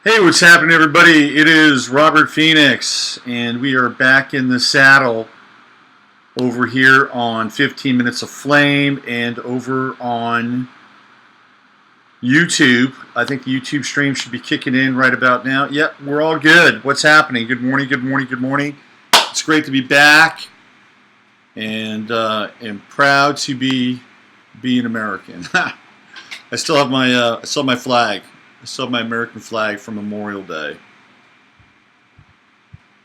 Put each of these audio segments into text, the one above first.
Hey, what's happening, everybody? It is Robert Phoenix, and we are back in the saddle over here on 15 Minutes of Flame and over on YouTube. I think the YouTube stream should be kicking in right about now. Yep, we're all good. What's happening? Good morning, good morning, good morning. It's great to be back, and am proud to be an American. I still have my flag. I still have my American flag from Memorial Day.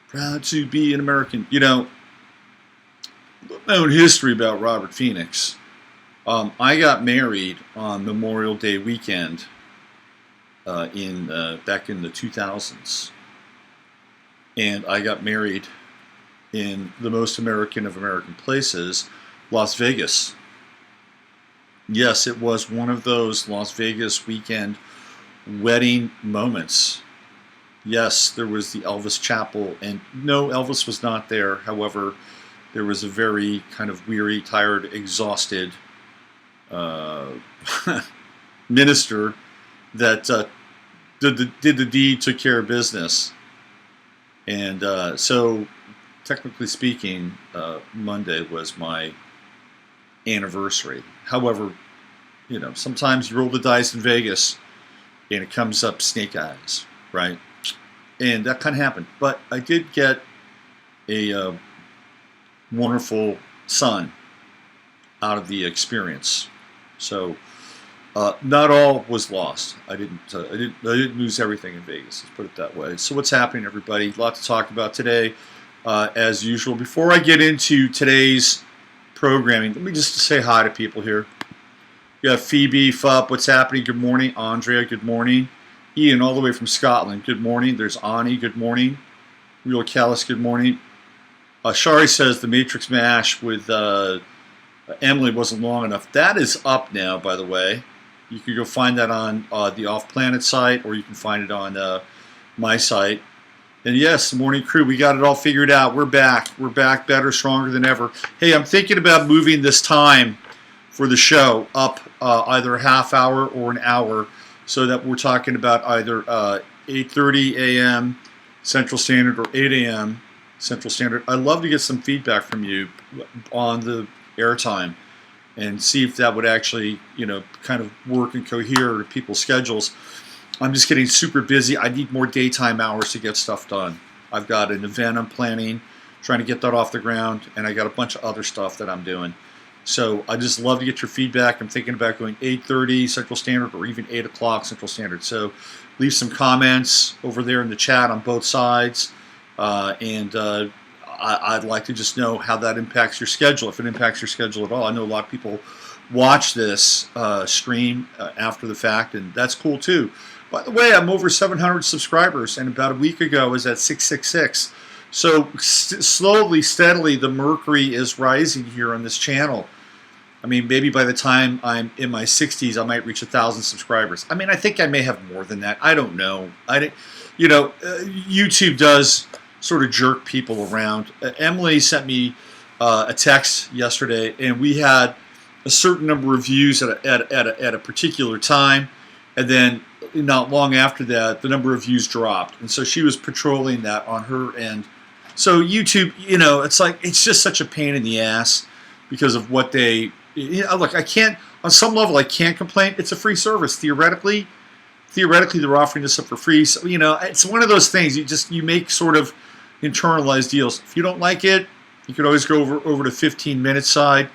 Proud to be an American. You know, known history about Robert Phoenix. I got married on Memorial Day weekend back in the 2000s, and I got married in the most American of American places, Las Vegas. Yes, it was one of those Las Vegas weekend wedding moments. Yes, there was the Elvis Chapel, and no, Elvis was not there. However, there was a very kind of weary, tired, exhausted minister that did the deed, took care of business. And so, technically speaking, Monday was my anniversary. However, you know, sometimes you roll the dice in Vegas and it comes up snake eyes, right? And that kind of happened. But I did get a wonderful son out of the experience. So not all was lost. I didn't lose everything in Vegas. Let's put it that way. So what's happening, everybody? A lot to talk about today, as usual. Before I get into today's programming, let me just say hi to people here. You got Phoebe, Fup, what's happening? Good morning. Andrea, good morning. Ian, all the way from Scotland, good morning. There's Ani, good morning. Real Callis, good morning. Shari says the Matrix Mash with Emily wasn't long enough. That is up now, by the way. You can go find that on the Off Planet site, or you can find it on my site. And yes, the morning crew, we got it all figured out. We're back. We're back better, stronger than ever. Hey, I'm thinking about moving this time for the show up either a half hour or an hour, so that we're talking about either 8:30 a.m. Central Standard or 8 a.m. Central Standard. I'd love to get some feedback from you on the airtime and see if that would actually, you know, kind of work and cohere to people's schedules. I'm just getting super busy. I need more daytime hours to get stuff done. I've got an event I'm planning, trying to get that off the ground, and I got a bunch of other stuff that I'm doing. So I just love to get your feedback. I'm thinking about going 8:30 Central Standard or even 8 o'clock Central Standard. So leave some comments over there in the chat on both sides. And I'd like to just know how that impacts your schedule, if it impacts your schedule at all. I know a lot of people watch this stream after the fact, and that's cool too. By the way, I'm over 700 subscribers, and about a week ago I was at 666. So slowly, steadily, the mercury is rising here on this channel. I mean, maybe by the time I'm in my 60s, I might reach 1,000 subscribers. I mean, I think I may have more than that. I don't know. YouTube does sort of jerk people around. Emily sent me a text yesterday, and we had a certain number of views at a particular time, and then not long after that, the number of views dropped. And so she was patrolling that on her end. So YouTube, you know, it's like, it's just such a pain in the ass because of what they, you know, look, I can't, on some level, I can't complain. It's a free service. Theoretically, they're offering this up for free. So, you know, it's one of those things, you make sort of internalized deals. If you don't like it, you could always go over to 15 Minute side.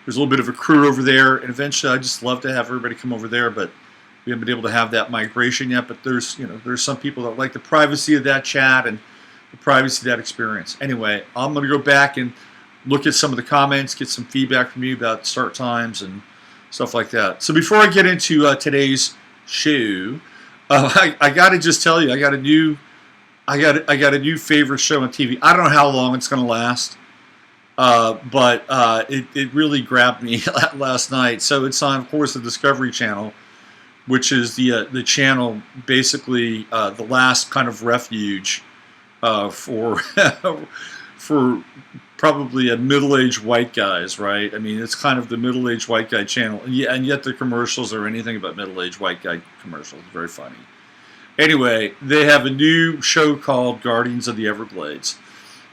There's a little bit of a crew over there, and eventually I'd just love to have everybody come over there, but we haven't been able to have that migration yet. But there's some people that like the privacy of that chat and the privacy of that experience. Anyway, I'm going to go back and look at some of the comments, get some feedback from you about start times and stuff like that. So before I get into today's show, I got to just tell you, I got a new favorite show on TV. I don't know how long it's going to last, but it really grabbed me last night. So it's on, of course, the Discovery Channel, which is the channel, basically the last kind of refuge for for probably a middle-aged white guys, right? I mean, it's kind of the middle-aged white guy channel, and yet the commercials are anything but middle-aged white guy commercials. Very funny. Anyway, they have a new show called Guardians of the Everglades.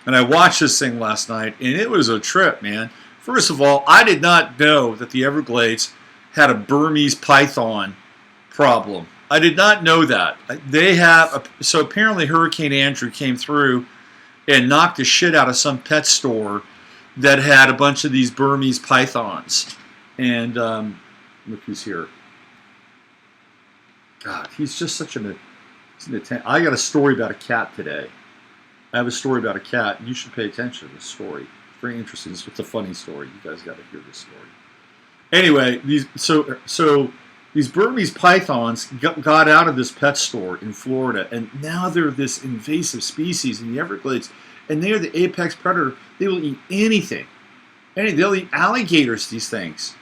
And I watched this thing last night, and it was a trip, man. First of all, I did not know that the Everglades had a Burmese python problem. I did not know that. They have, so apparently Hurricane Andrew came through and knocked the shit out of some pet store that had a bunch of these Burmese pythons. And look who's here. God, he's just such an I got a story about a cat today. I have a story about a cat. You should pay attention to this story. It's very interesting. It's a funny story. You guys got to hear this story. Anyway, these Burmese pythons got out of this pet store in Florida, and now they're this invasive species in the Everglades, and they are the apex predator. They will eat anything. They'll eat alligators, these things,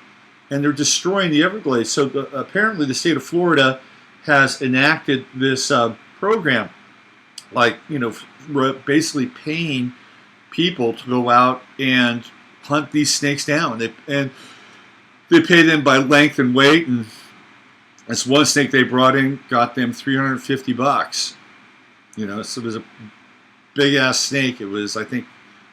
and they're destroying the Everglades. So apparently the state of Florida has enacted this program, like, basically paying people to go out and hunt these snakes down. They pay them by length and weight, and this one snake they brought in got them $350. So it was a big ass snake. It was, I think,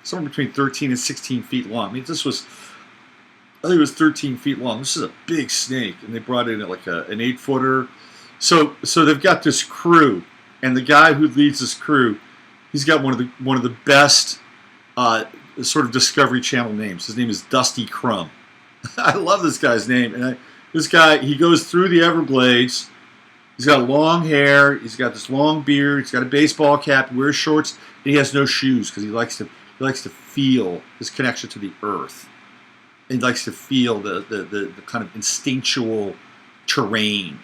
somewhere between 13 and 16 feet long. I think it was 13 feet long. This is a big snake, and they brought in like an 8-footer. So they've got this crew, and the guy who leads this crew, he's got one of the best sort of Discovery Channel names. His name is Dusty Crumb. I love this guy's name. And this guy, he goes through the Everglades. He's got long hair. He's got this long beard. He's got a baseball cap. He wears shorts. And he has no shoes because he likes to feel his connection to the earth. And he likes to feel the kind of instinctual terrain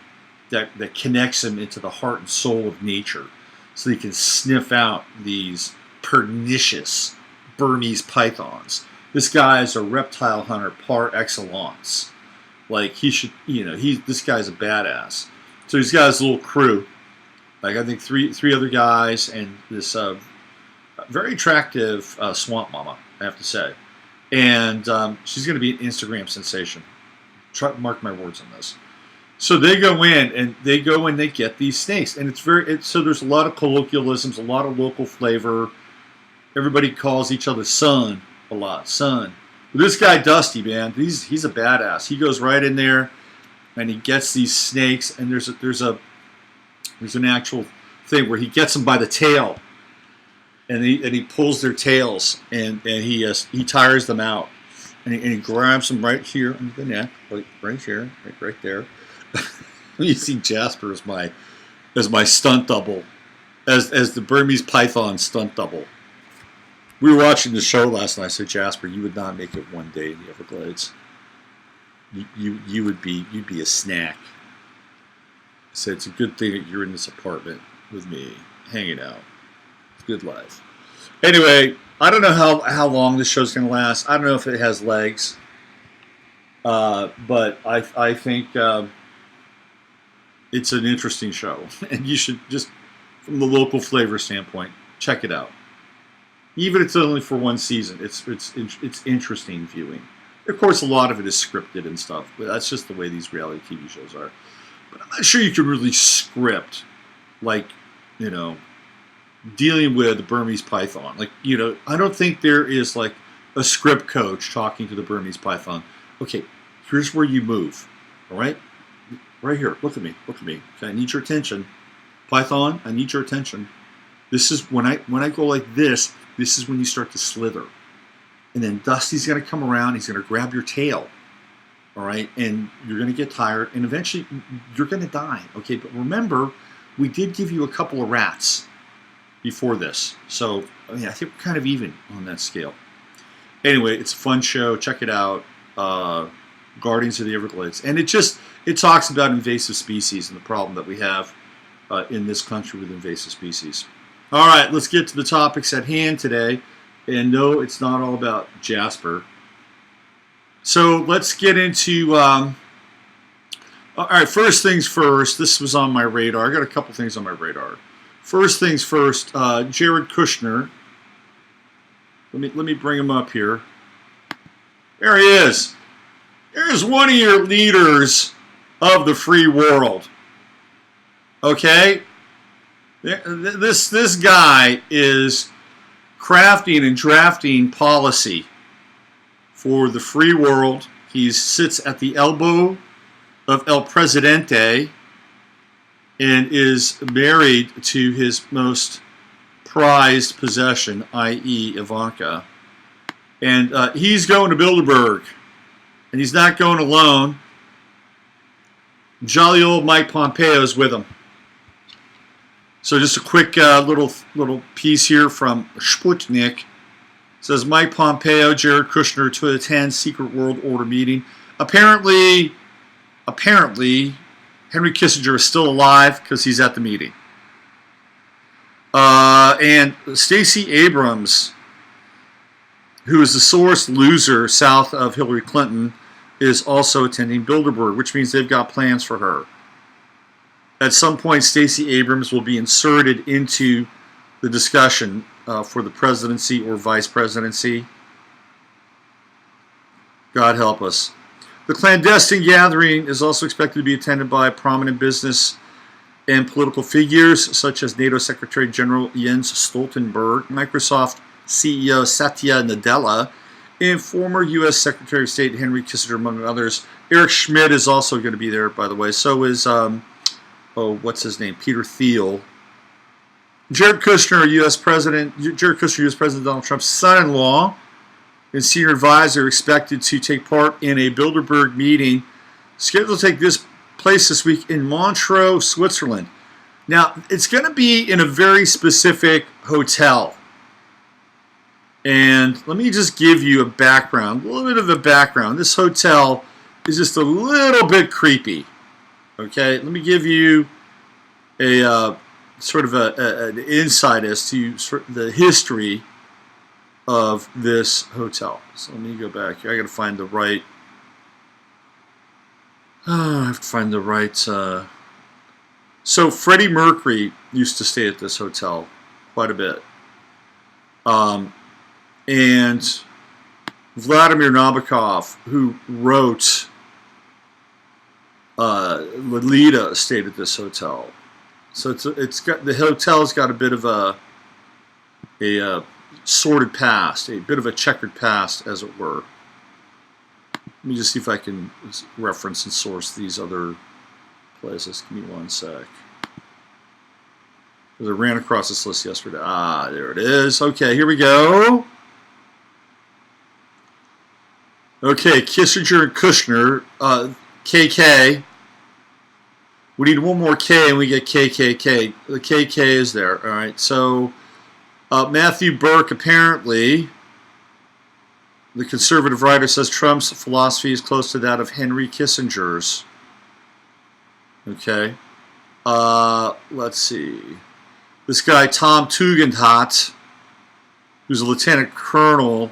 that connects him into the heart and soul of nature, so he can sniff out these pernicious Burmese pythons. This guy is a reptile hunter par excellence. Like, he should, this guy's a badass. So he's got his little crew, like I think three other guys, and this very attractive swamp mama, I have to say. And she's going to be an Instagram sensation. Mark my words on this. So they go in and they get these snakes, and so there's a lot of colloquialisms, a lot of local flavor. Everybody calls each other son a lot, son. But this guy Dusty, man, he's a badass. He goes right in there, and he gets these snakes, and there's an actual thing where he gets them by the tail, and he pulls their tails, and he tires them out, and he grabs them right here under the neck, right here, right there. You see Jasper as my stunt double, as the Burmese python stunt double. We were watching the show last night. I said, Jasper, you would not make it one day in the Everglades. You'd be a snack. I said, it's a good thing that you're in this apartment with me, hanging out. Good life. Anyway, I don't know how long this show's going to last. I don't know if it has legs. But I think it's an interesting show, and you should, just from the local flavor standpoint, check it out. Even if it's only for one season, it's interesting viewing. Of course, a lot of it is scripted and stuff, but that's just the way these reality TV shows are. But I'm not sure you can really script, like, dealing with the Burmese python. Like, I don't think there is like a script coach talking to the Burmese python. Okay, here's where you move. All right? Right here. Look at me. Okay, I need your attention. Python, I need your attention. This is when I go like this is when you start to slither. And then Dusty's going to come around. He's going to grab your tail. All right? And you're going to get tired. And eventually, you're going to die. Okay? But remember, we did give you a couple of rats before this. So, I think we're kind of even on that scale. Anyway, it's a fun show. Check it out. Guardians of the Everglades. And it talks about invasive species and the problem that we have in this country with invasive species. All right, let's get to the topics at hand today. And no, it's not all about Jasper. So let's get into... all right, first things first. This was on my radar. I got a couple things on my radar. First things first, Jared Kushner. Let me bring him up here. There he is. There's one of your leaders of the free world. Okay? This guy is crafting and drafting policy for the free world. He sits at the elbow of El Presidente and is married to his most prized possession, i.e. Ivanka. And he's going to Bilderberg. And he's not going alone. Jolly old Mike Pompeo is with him. So just a quick little piece here from Sputnik. It says Mike Pompeo, Jared Kushner to attend secret world order meeting. Apparently, Henry Kissinger is still alive because he's at the meeting. And Stacey Abrams, who is the sorest loser south of Hillary Clinton, is also attending Bilderberg, which means they've got plans for her. At some point, Stacey Abrams will be inserted into the discussion for the presidency or vice presidency. God help us. The clandestine gathering is also expected to be attended by prominent business and political figures such as NATO Secretary General Jens Stoltenberg, Microsoft CEO Satya Nadella, and former U.S. Secretary of State Henry Kissinger, among others. Eric Schmidt is also going to be there, by the way. So is, what's his name? Peter Thiel. Jared Kushner, U.S. President Donald Trump's son-in-law and senior advisor, expected to take part in a Bilderberg meeting scheduled to take place this week in Montreux, Switzerland. Now, it's going to be in a very specific hotel. And let me just give you a little bit of a background. This hotel is just a little bit creepy. Okay, let me give you a sort of an insight as to the history of this hotel. So let me go back here. I got to find the right. I have to find the right. So Freddie Mercury used to stay at this hotel quite a bit, and Vladimir Nabokov, who wrote Lolita, stayed at this hotel. So the hotel's got a bit of a sordid past, a bit of a checkered past, as it were. Let me just see if I can reference and source these other places. Give me one sec. Because I ran across this list yesterday. There it is. Okay, here we go. Okay, Kissinger and Kushner, KK. We need one more K and we get KKK. The KK is there. All right, so Matthew Burke, apparently, the conservative writer, says Trump's philosophy is close to that of Henry Kissinger's. Okay. Let's see. This guy, Tom Tugendhat, who's a lieutenant colonel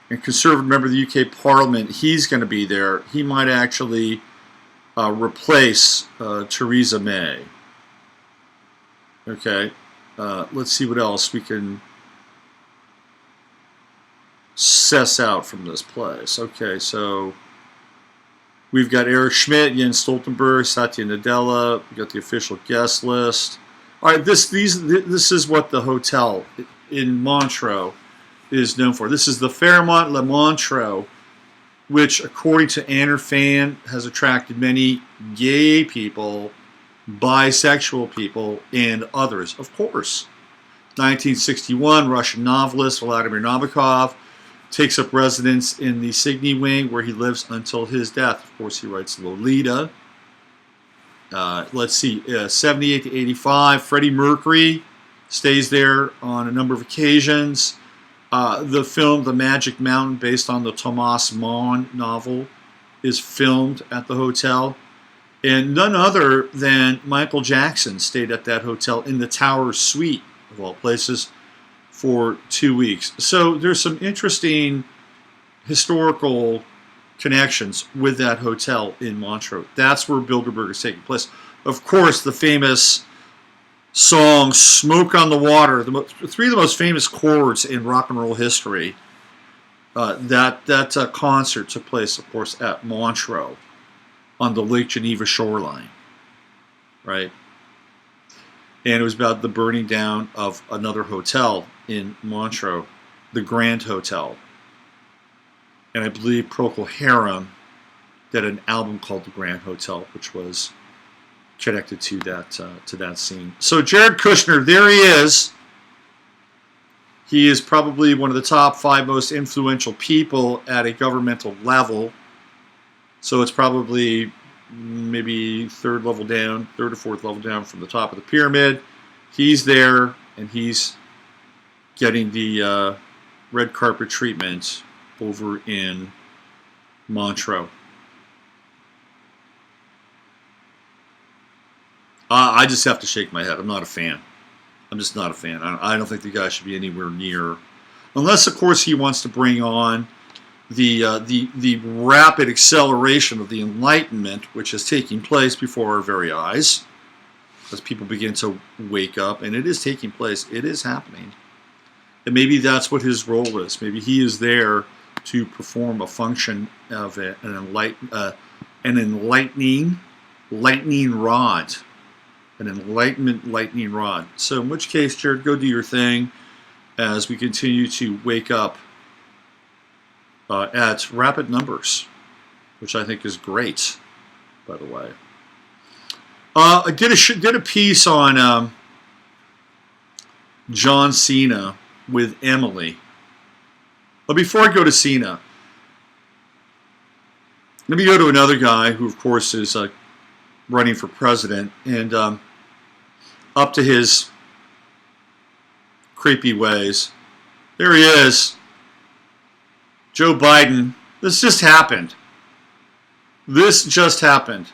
and conservative member of the UK Parliament, he's going to be there. He might actually replace Theresa May. Okay. Let's see what else we can suss out from this place. Okay, so we've got Eric Schmidt, Jens Stoltenberg, Satya Nadella. We've got the official guest list. All right, this is what the hotel in Montreux is known for. This is the Fairmont Le Montreux, which, according to Anner Fan, has attracted many gay people, bisexual people, and others. Of course, 1961, Russian novelist Vladimir Nabokov takes up residence in the Signy Wing, where he lives until his death. Of course, he writes Lolita. Let's see, 78 to 85, Freddie Mercury stays there on a number of occasions. The film The Magic Mountain, based on the Thomas Mann novel, is filmed at the hotel. And none other than Michael Jackson stayed at that hotel in the Tower Suite, of all places, for 2 weeks. So there's some interesting historical connections with that hotel in Montreux. That's where Bilderberg is taking place. Of course, the famous song "Smoke on the Water," three of the most famous chords in rock and roll history. That concert took place, of course, at Montreux on the Lake Geneva shoreline. Right? and it was about the burning down of another hotel in Montreux, the Grand Hotel. And I believe Procol Harum did an album called The Grand Hotel, which was connected to that scene. So Jared Kushner, there he is. He is probably one of the top 5 most influential people at a governmental level. So it's probably maybe third or fourth level down from the top of the pyramid. He's there, and he's getting the red carpet treatment over in Montreux. I just have to shake my head. I'm not a fan. I'm just not a fan. I don't think the guy should be anywhere near, unless, of course, he wants to bring on the rapid acceleration of the Enlightenment, which is taking place before our very eyes, as people begin to wake up, and it is taking place. It is happening, and maybe that's what his role is. Maybe he is there to perform a function of an enlightening lightning rod. An enlightenment lightning rod. So in which case, Jared, go do your thing as we continue to wake up at rapid numbers, which I think is great, by the way. I did a piece on John Cena with Emily. But before I go to Cena, let me go to another guy who, of course, is running for president, and up to his creepy ways. There he is. Joe Biden. This just happened. This just happened.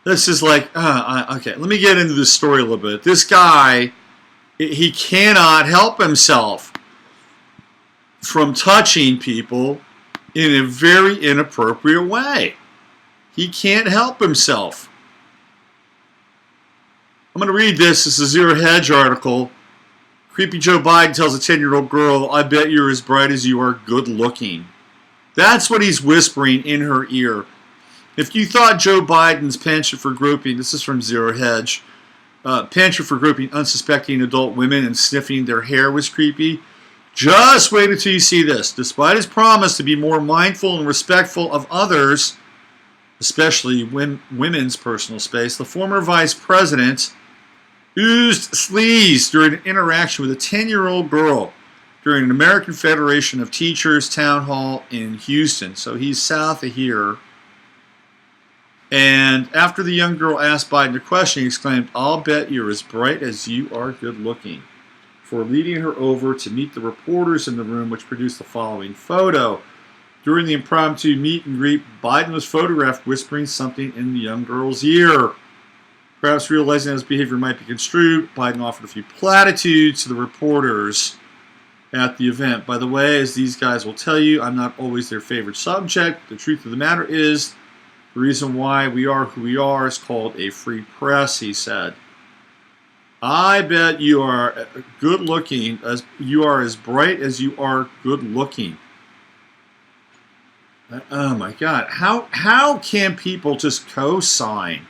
This is like, okay, let me get into this story a little bit. This guy, he cannot help himself from touching people in a very inappropriate way. He can't help himself. I'm going to read this. This is a Zero Hedge article. Creepy Joe Biden tells a 10-year-old girl, "I bet you're as bright as you are good looking." That's what he's whispering in her ear. If you thought Joe Biden's penchant for groping, this is from Zero Hedge, penchant for groping unsuspecting adult women and sniffing their hair was creepy, just wait until you see this. Despite his promise to be more mindful and respectful of others, especially women's personal space, the former vice president oozed sleaze during an interaction with a 10-year-old girl during an American Federation of Teachers town hall in Houston. So he's south of here. And after the young girl asked Biden a question, he exclaimed, "I'll bet you're as bright as you are good looking," for leading her over to meet the reporters in the room, which produced the following photo. During the impromptu meet and greet, Biden was photographed whispering something in the young girl's ear. Perhaps realizing that his behavior might be construed, Biden offered a few platitudes to the reporters at the event. By the way, as these guys will tell you, I'm not always their favorite subject. The truth of the matter is, the reason why we are who we are is called a free press, he said. I bet you are good looking, as you are as bright as you are good looking. Oh my God. How can people just co-sign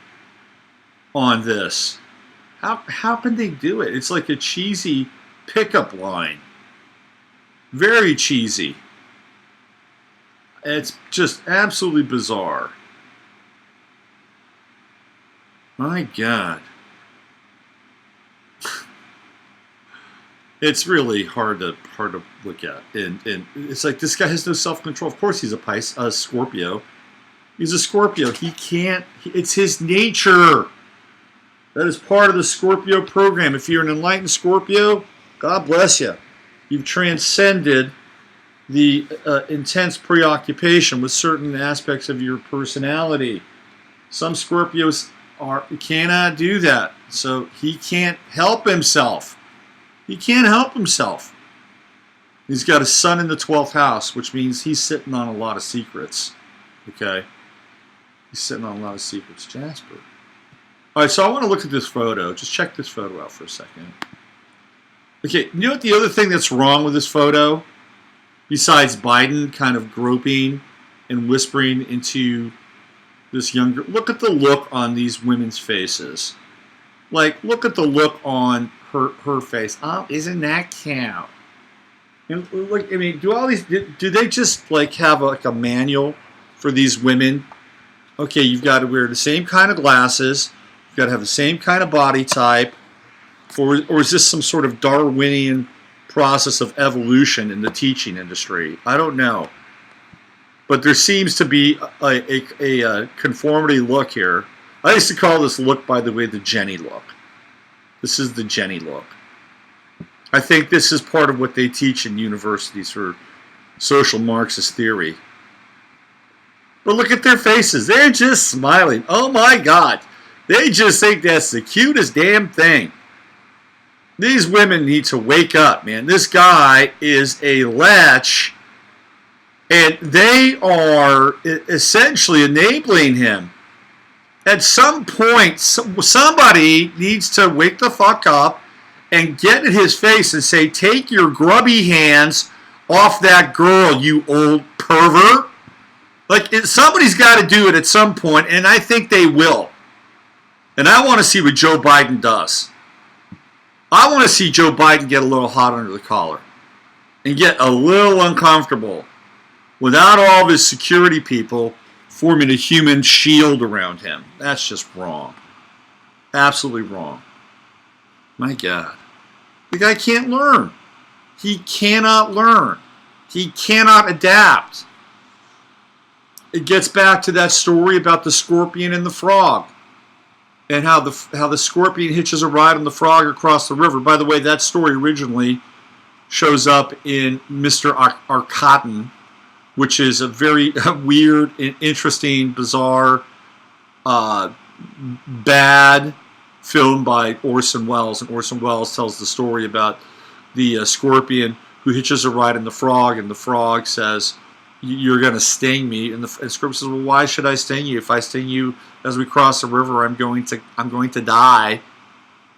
on this? How can they do it? It's like a cheesy pickup line. Very cheesy. It's just absolutely bizarre. My God. It's really hard to look at, and it's like this guy has no self-control. Of course, he's a Scorpio. He's a Scorpio. He can't. It's his nature. That is part of the Scorpio program. If you're an enlightened Scorpio, God bless you. You've transcended the intense preoccupation with certain aspects of your personality. Some Scorpios cannot do that, so he can't help himself. He can't help himself. He's got a sun in the 12th house, which means he's sitting on a lot of secrets. Okay? He's sitting on a lot of secrets. Jasper. All right, so I want to look at this photo. Just check this photo out for a second. Okay, you know what the other thing that's wrong with this photo? Besides Biden kind of groping and whispering into this younger... Look at the look on these women's faces. Like, look at the look on her face. Oh, isn't that cute? And look, I mean, do they just like have a manual for these women? Okay, you've got to wear the same kind of glasses. You've got to have the same kind of body type. Or is this some sort of Darwinian process of evolution in the teaching industry? I don't know. But there seems to be a conformity look here. I used to call this look, by the way, the Jenny look. This is the Jenny look. I think this is part of what they teach in universities for social Marxist theory. But look at their faces. They're just smiling. Oh my God. They just think that's the cutest damn thing. These women need to wake up, man. This guy is a lech, and they are essentially enabling him. At some point, somebody needs to wake the fuck up and get in his face and say, take your grubby hands off that girl, you old pervert. Like, somebody's got to do it at some point, and I think they will. And I want to see what Joe Biden does. I want to see Joe Biden get a little hot under the collar and get a little uncomfortable without all of his security people forming a human shield around him. That's just wrong. Absolutely wrong. My God. The guy can't learn. He cannot learn. He cannot adapt. It gets back to that story about the scorpion and the frog, and how the scorpion hitches a ride on the frog across the river. By the way, that story originally shows up in Mr. Arcotton, which is a very weird and interesting, bizarre, bad film by Orson Welles. And Orson Welles tells the story about the scorpion who hitches a ride on the frog, and the frog says, "You're going to sting me." And the scorpion says, "Well, why should I sting you? If I sting you as we cross the river, I'm going to die."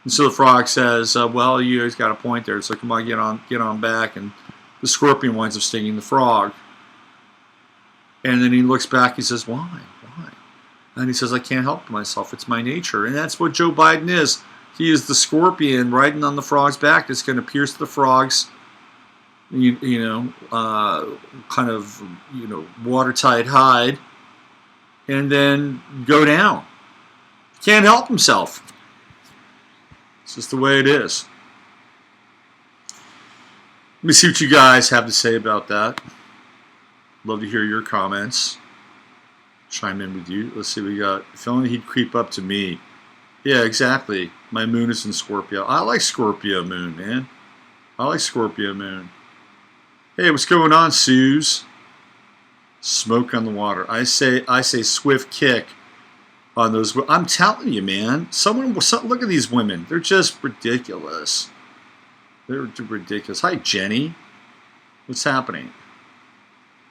And so the frog says, "Well, you guys got a point there. So come on, get on back." And the scorpion winds up stinging the frog. And then he looks back. He says, "Why? Why?" And he says, "I can't help myself. It's my nature." And that's what Joe Biden is. He is the scorpion riding on the frog's back that's going to pierce the frog's, kind of, watertight hide, and then go down. Can't help himself. It's just the way it is. Let me see what you guys have to say about that. Love to hear your comments. Chime in with you. Let's see what we got. If only he'd creep up to me. Yeah, exactly. My moon is in Scorpio. I like Scorpio moon, man. I like Scorpio moon. Hey, what's going on, Suze? Smoke on the water. I say swift kick on those. I'm telling you, man. Look at these women. They're just ridiculous. They're ridiculous. Hi, Jenny. What's happening?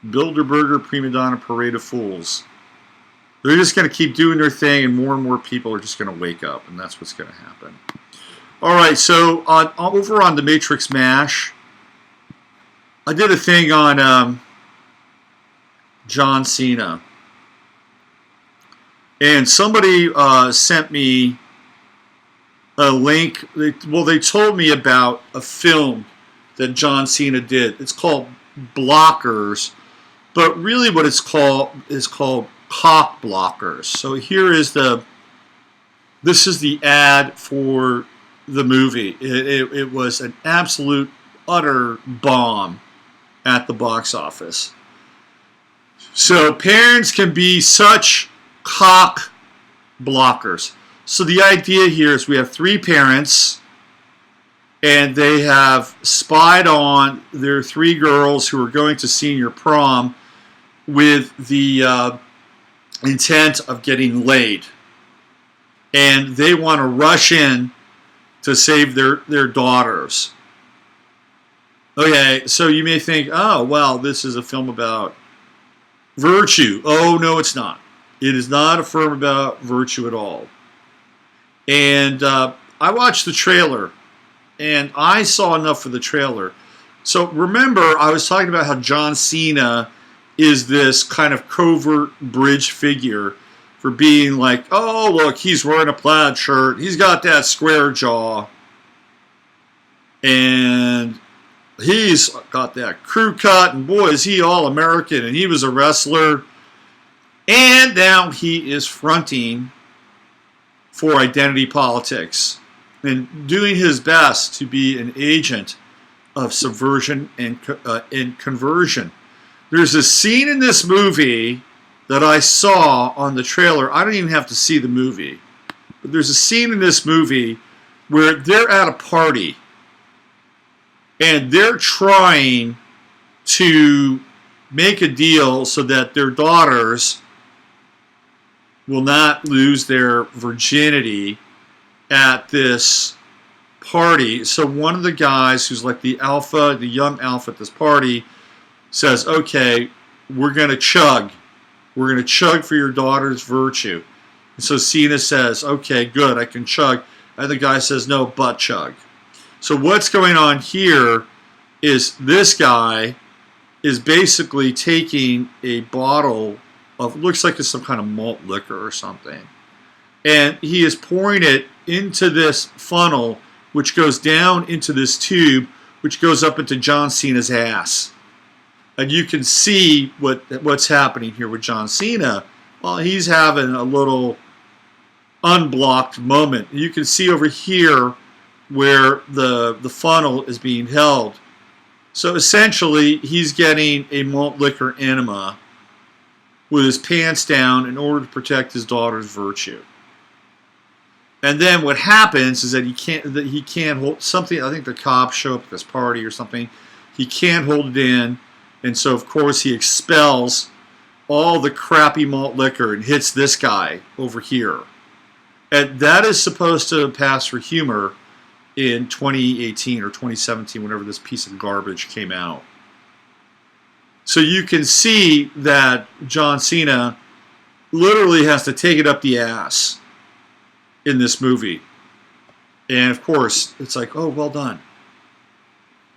Bilderberger prima donna parade of fools. They're just going to keep doing their thing, and more people are just going to wake up, and that's what's going to happen. All right, so over on the Matrix MASH, I did a thing on John Cena, and somebody sent me a link. They told me about a film that John Cena did. It's called Blockers, but really what it's called is called Cock Blockers. So this is the ad for the movie. It was an absolute utter bomb at the box office. So parents can be such cock blockers. So the idea here is we have three parents, and they have spied on their three girls who are going to senior prom with the intent of getting laid. And they want to rush in to save their daughters. Okay, so you may think, oh, well, this is a film about virtue. Oh, no, it's not. It is not a film about virtue at all. And I watched the trailer, and I saw enough for the trailer. So remember, I was talking about how John Cena is this kind of covert bridge figure for being like, oh, look, he's wearing a plaid shirt. He's got that square jaw. And he's got that crew cut. And boy, is he all American. And he was a wrestler. And now he is fronting for identity politics and doing his best to be an agent of subversion and conversion. There's a scene in this movie that I saw on the trailer. I don't even have to see the movie. But there's a scene in this movie where they're at a party and they're trying to make a deal so that their daughters will not lose their virginity at this party. So one of the guys who's like the alpha, the young alpha at this party, says, okay, we're going to chug. We're going to chug for your daughter's virtue. And so Cena says, okay, good, I can chug. And the guy says, no, butt chug. So what's going on here is this guy is basically taking a bottle of, looks like it's some kind of malt liquor or something, and he is pouring it into this funnel, which goes down into this tube, which goes up into John Cena's ass. And you can see what's happening here with John Cena. Well, he's having a little unblocked moment. You can see over here where the funnel is being held. So essentially, he's getting a malt liquor enema with his pants down in order to protect his daughter's virtue. And then what happens is that he can't hold something. I think the cops show up at this party or something. He can't hold it in, and so of course he expels all the crappy malt liquor and hits this guy over here. And that is supposed to pass for humor in 2018 or 2017, whenever this piece of garbage came out. So you can see that John Cena literally has to take it up the ass in this movie. And of course, it's like, oh, well done.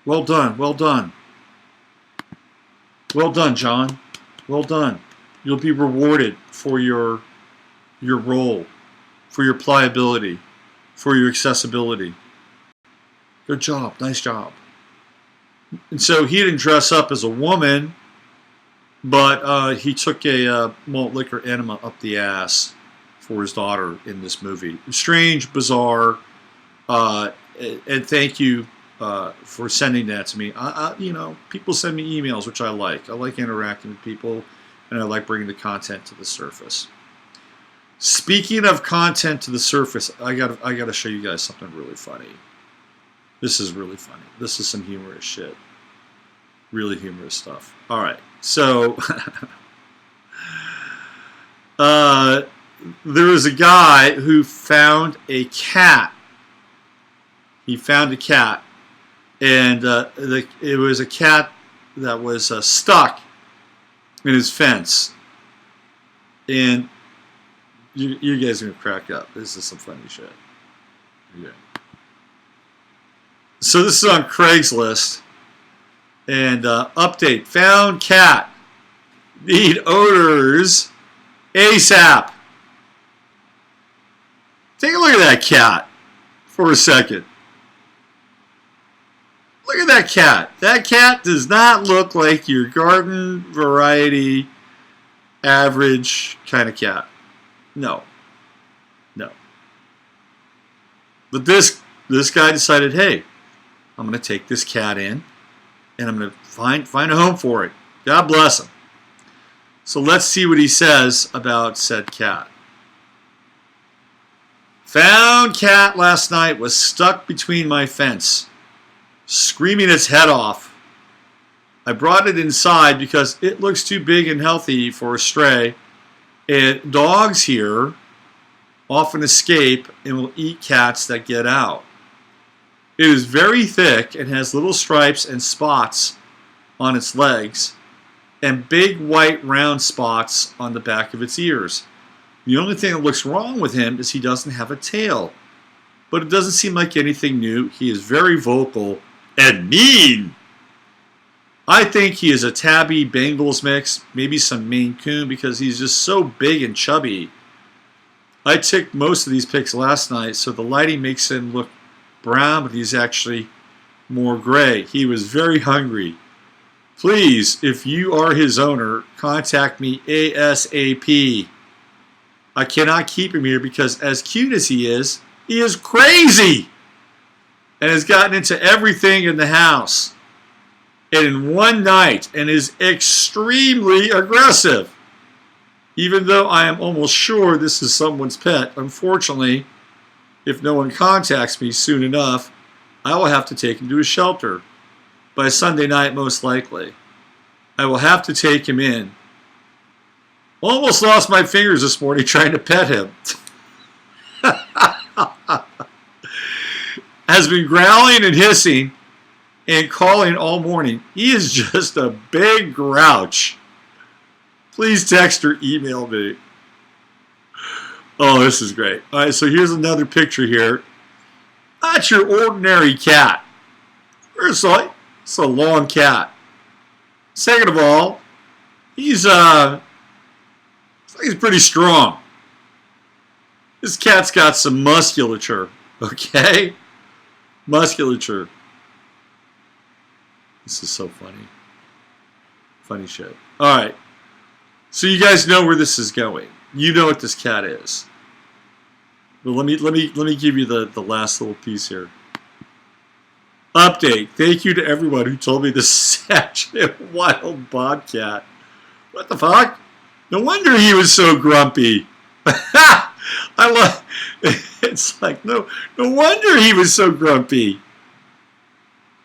Well done, well done. Well done, John. Well done. You'll be rewarded for your role, for your pliability, for your accessibility. Good job, nice job. And so he didn't dress up as a woman, but he took a malt liquor enema up the ass for his daughter in this movie. Strange, bizarre, and thank you for sending that to me. People send me emails, which I like. I like interacting with people, and I like bringing the content to the surface. Speaking of content to the surface, I got to show you guys something really funny. This is really funny. This is some humorous shit. Really humorous stuff. All right. So, there was a guy who found a cat. He found a cat. And it was a cat that was stuck in his fence. And you guys are going to crack up. This is some funny shit. Yeah. So this is on Craigslist. And update. Found cat. Need owners ASAP. Take a look at that cat for a second. Look at that cat. That cat does not look like your garden variety average kind of cat. No. No. But this guy decided, hey, I'm going to take this cat in and I'm going to find a home for it. God bless him. So let's see what he says about said cat. Found cat last night was stuck between my fence, screaming its head off. I brought it inside because it looks too big and healthy for a stray. And dogs here often escape and will eat cats that get out. It is very thick and has little stripes and spots on its legs and big white round spots on the back of its ears. The only thing that looks wrong with him is he doesn't have a tail. But it doesn't seem like anything new. He is very vocal and mean. I think he is a tabby Bengals mix, maybe some Maine Coon, because he's just so big and chubby. I took most of these pics last night, so the lighting makes him look brown, but he's actually more gray. He was very hungry. Please, if you are his owner, contact me ASAP. I cannot keep him here because as cute as he is crazy and has gotten into everything in the house and in one night and is extremely aggressive. Even though I am almost sure this is someone's pet, unfortunately, if no one contacts me soon enough, I will have to take him to a shelter. By Sunday night, most likely. I will have to take him in. Almost lost my fingers this morning trying to pet him. Has been growling and hissing and calling all morning. He is just a big grouch. Please text or email me. Oh, this is great. All right, so here's another picture here. Not your ordinary cat. First of all, it's a long cat. Second of all, he's pretty strong. This cat's got some musculature, okay? Musculature. This is so funny. Funny shit. All right. So you guys know where this is going. You know what this cat is. But let me give you the last little piece here. Update. Thank you to everyone who told me this is actually a wild bobcat. What the fuck? No wonder he was so grumpy. I love. It's like no wonder he was so grumpy.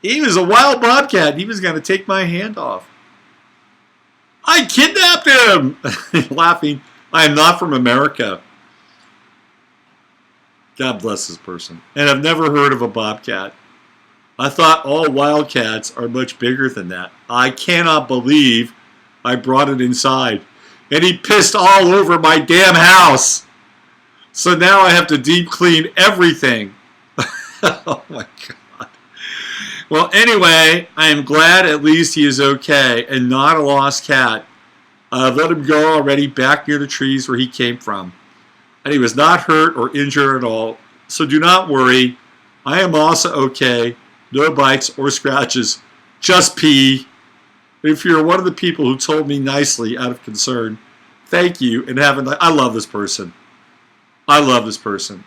He was a wild bobcat. He was going to take my hand off. I kidnapped him. Laughing. I am not from America. God bless this person. And I've never heard of a bobcat. I thought all wildcats are much bigger than that. I cannot believe I brought it inside. And he pissed all over my damn house. So now I have to deep clean everything. Oh my God. Well, anyway, I am glad at least he is okay and not a lost cat. I've let him go already back near the trees where he came from. And he was not hurt or injured at all. So do not worry. I am also okay. No bites or scratches. Just pee. If you're one of the people who told me nicely out of concern, thank you and have a nice... I love this person. I love this person.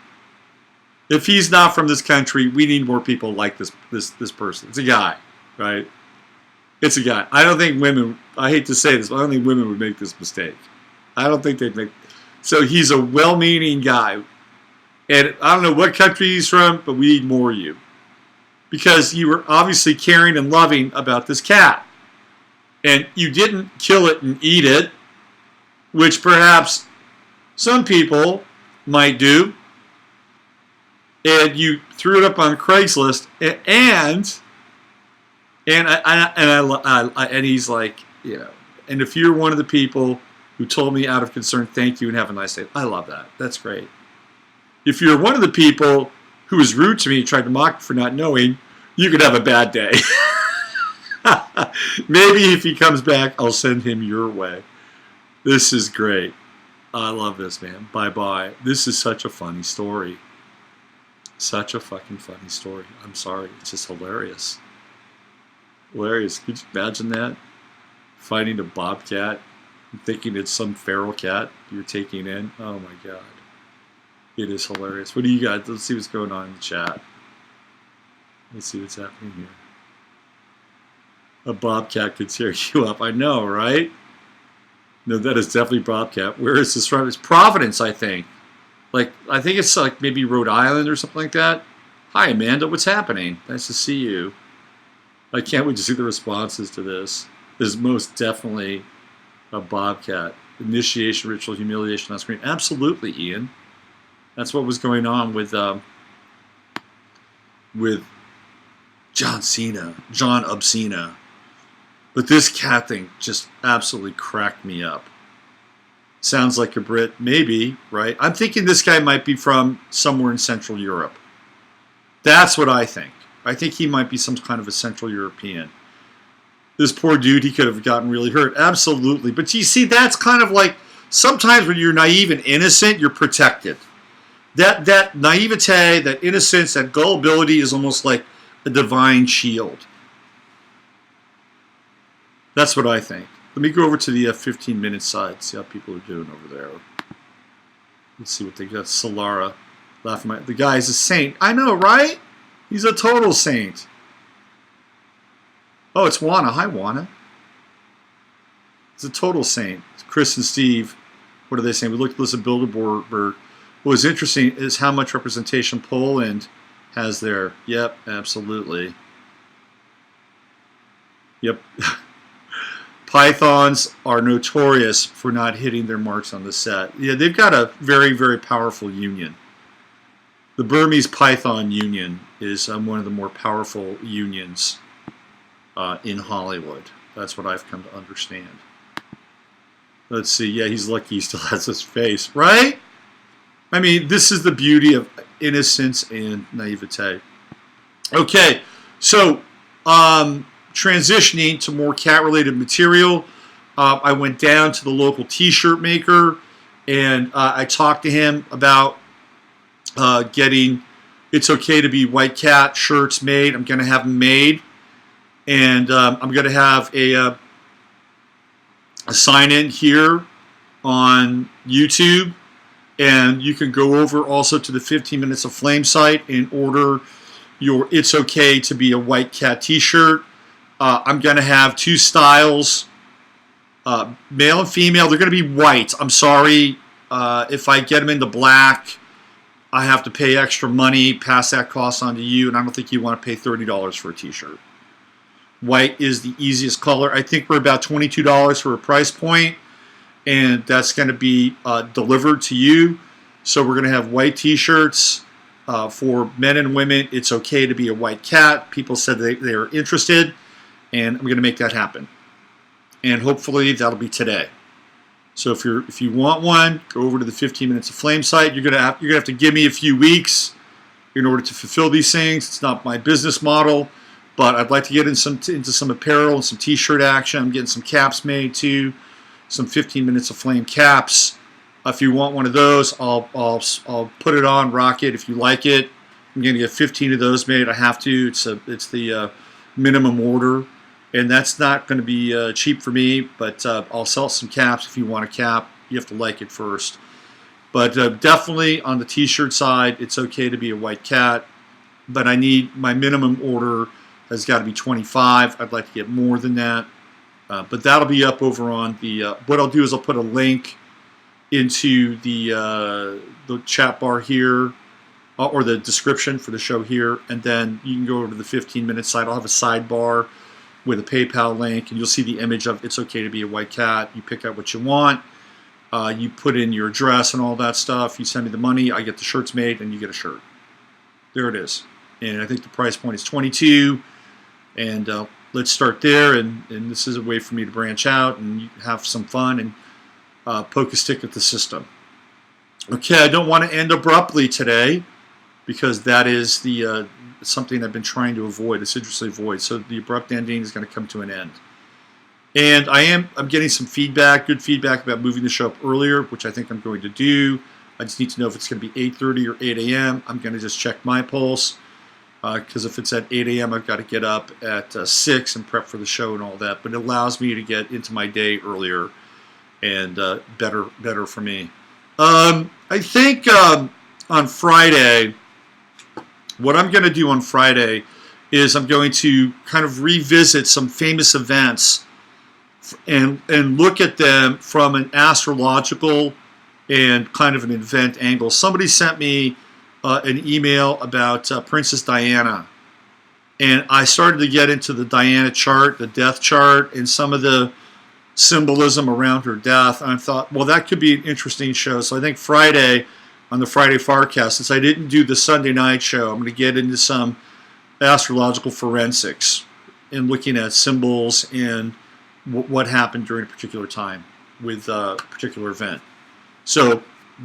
If he's not from this country, we need more people like this person. It's a guy, right? It's a guy. I don't think women, I hate to say this, but I don't think women would make this mistake. I don't think they'd make... So he's a well-meaning guy. And I don't know what country he's from, but we need more of you. Because you were obviously caring and loving about this cat. And you didn't kill it and eat it, which perhaps some people might do. And you threw it up on Craigslist, and he's like, you know, and if you're one of the people who told me out of concern, thank you and have a nice day. I love that. That's great. If you're one of the people who was rude to me and tried to mock me for not knowing, you could have a bad day. Maybe if he comes back, I'll send him your way. This is great. I love this, man. Bye-bye. This is such a funny story. Such a fucking funny story. I'm sorry. It's just hilarious. Hilarious. Could you imagine that? Finding a bobcat and thinking it's some feral cat you're taking in. Oh, my God. It is hilarious. What do you got? Let's see what's going on in the chat. Let's see what's happening here. A bobcat could tear you up. I know, right? No, that is definitely bobcat. Where is this from? It's Providence, I think. Like, I think it's like maybe Rhode Island or something like that. Hi, Amanda. What's happening? Nice to see you. I can't wait to see the responses to this. This is most definitely a bobcat. Initiation, ritual, humiliation on screen. Absolutely, Ian. That's what was going on with John Cena, John Cena. But this cat thing just absolutely cracked me up. Sounds like a Brit, maybe, right? I'm thinking this guy might be from somewhere in Central Europe. That's what I think. I think he might be some kind of a Central European. This poor dude, he could have gotten really hurt. Absolutely. But you see, that's kind of like sometimes when you're naive and innocent, you're protected. That naivete, that innocence, that gullibility is almost like a divine shield. That's what I think. Let me go over to the 15-minute side, see how people are doing over there. Let's see what they got. Solara laughing. The guy's a saint. I know, right? He's a total saint. Oh, it's Juana. Hi, Juana. He's a total saint. Chris and Steve, what are they saying? We looked at this Bilderberg. What was interesting is how much representation Poland has there. Yep, absolutely. Yep. Pythons are notorious for not hitting their marks on the set. Yeah, they've got a very, very powerful union. The Burmese Python Union is one of the more powerful unions in Hollywood. That's what I've come to understand. Let's see. Yeah, he's lucky he still has his face, right? I mean, this is the beauty of innocence and naivete. Okay, so transitioning to more cat-related material, I went down to the local t-shirt maker, and I talked to him about getting It's Okay to Be White Cat shirts made. I'm going to have them made, and I'm going to have a sign-in here on YouTube, and you can go over also to the 15 Minutes of Flame site and order your It's Okay to Be a White Cat t-shirt. I'm going to have two styles, male and female. They're going to be white. I'm sorry. If I get them into black, I have to pay extra money, pass that cost on to you, and I don't think you want to pay $30 for a t-shirt. White is the easiest color. I think we're about $22 for a price point, and that's going to be delivered to you. So we're going to have white t-shirts for men and women. It's okay to be a white cat. People said they are interested, and I'm going to make that happen. And hopefully that'll be today. So if you want one, go over to the 15 Minutes of Flame site. You're gonna have to give me a few weeks in order to fulfill these things. It's not my business model, but I'd like to get into some apparel and some t-shirt action. I'm getting some caps made too, some 15 Minutes of Flame caps. If you want one of those, I'll put it on, rock it. If you like it, I'm gonna get 15 of those made. I have to. It's the minimum order. And that's not going to be cheap for me, but I'll sell some caps if you want a cap. You have to like it first. But definitely on the t-shirt side, it's okay to be a white cat. But I need my minimum order has got to be 25. I'd like to get more than that. But that'll be up over on the... what I'll do is I'll put a link into the chat bar here, or the description for the show here. And then you can go over to the 15-minute site. I'll have a sidebar with a PayPal link, and you'll see the image of It's Okay to Be a White Cat. You pick out what you want. You put in your address and all that stuff. You send me the money. I get the shirts made, and you get a shirt. There it is. And I think the price point is $22. And let's start there. And this is a way for me to branch out and have some fun and poke a stick at the system. Okay, I don't want to end abruptly today, because that is the something I've been trying to avoid, assiduously avoid. So the abrupt ending is going to come to an end. And I'm getting some feedback, good feedback about moving the show up earlier, which I think I'm going to do. I just need to know if it's going to be 8:30 or 8 a.m. I'm going to just check my pulse, because if it's at 8 a.m., I've got to get up at 6 and prep for the show and all that. But it allows me to get into my day earlier and better for me. I think on Friday... what I'm going to do on Friday is I'm going to kind of revisit some famous events and look at them from an astrological and kind of an event angle. Somebody sent me an email about Princess Diana, and I started to get into the Diana chart, the death chart, and some of the symbolism around her death. And I thought, well, that could be an interesting show. So I think Friday, on the Friday Farcast, since I didn't do the Sunday night show, I'm going to get into some astrological forensics and looking at symbols and what happened during a particular time with a particular event. So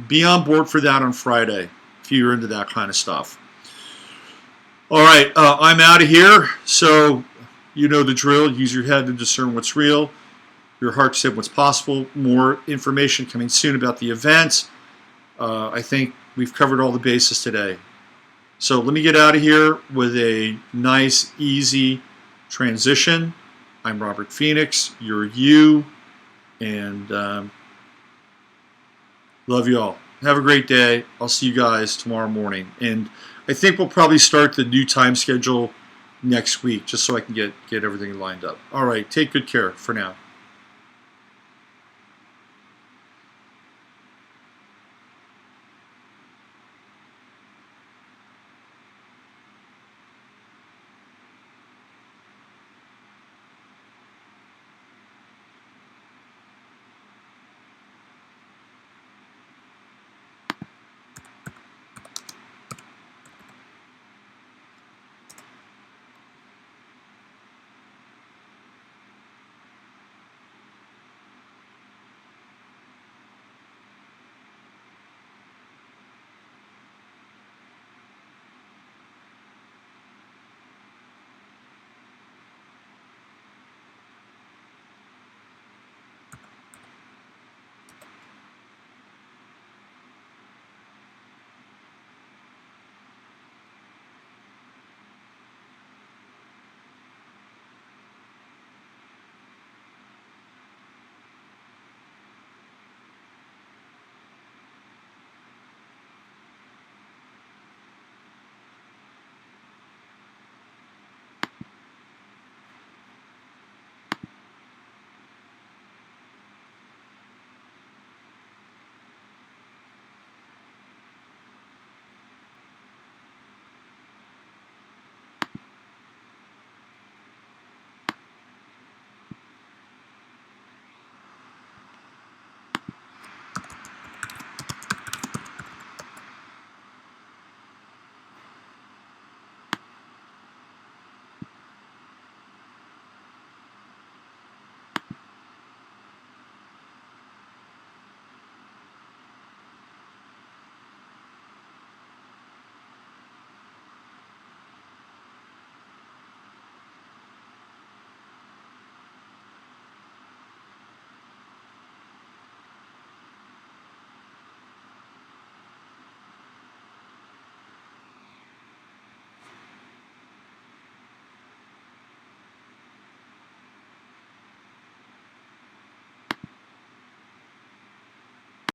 be on board for that on Friday if you're into that kind of stuff. All right, I'm out of here. So you know the drill. Use your head to discern what's real. your heart said what's possible. More information coming soon about the event. I think we've covered all the bases today. So let me get out of here with a nice, easy transition. I'm Robert Phoenix. You're you. And love you all. Have a great day. I'll see you guys tomorrow morning. And I think we'll probably start the new time schedule next week, just so I can get everything lined up. All right. Take good care for now.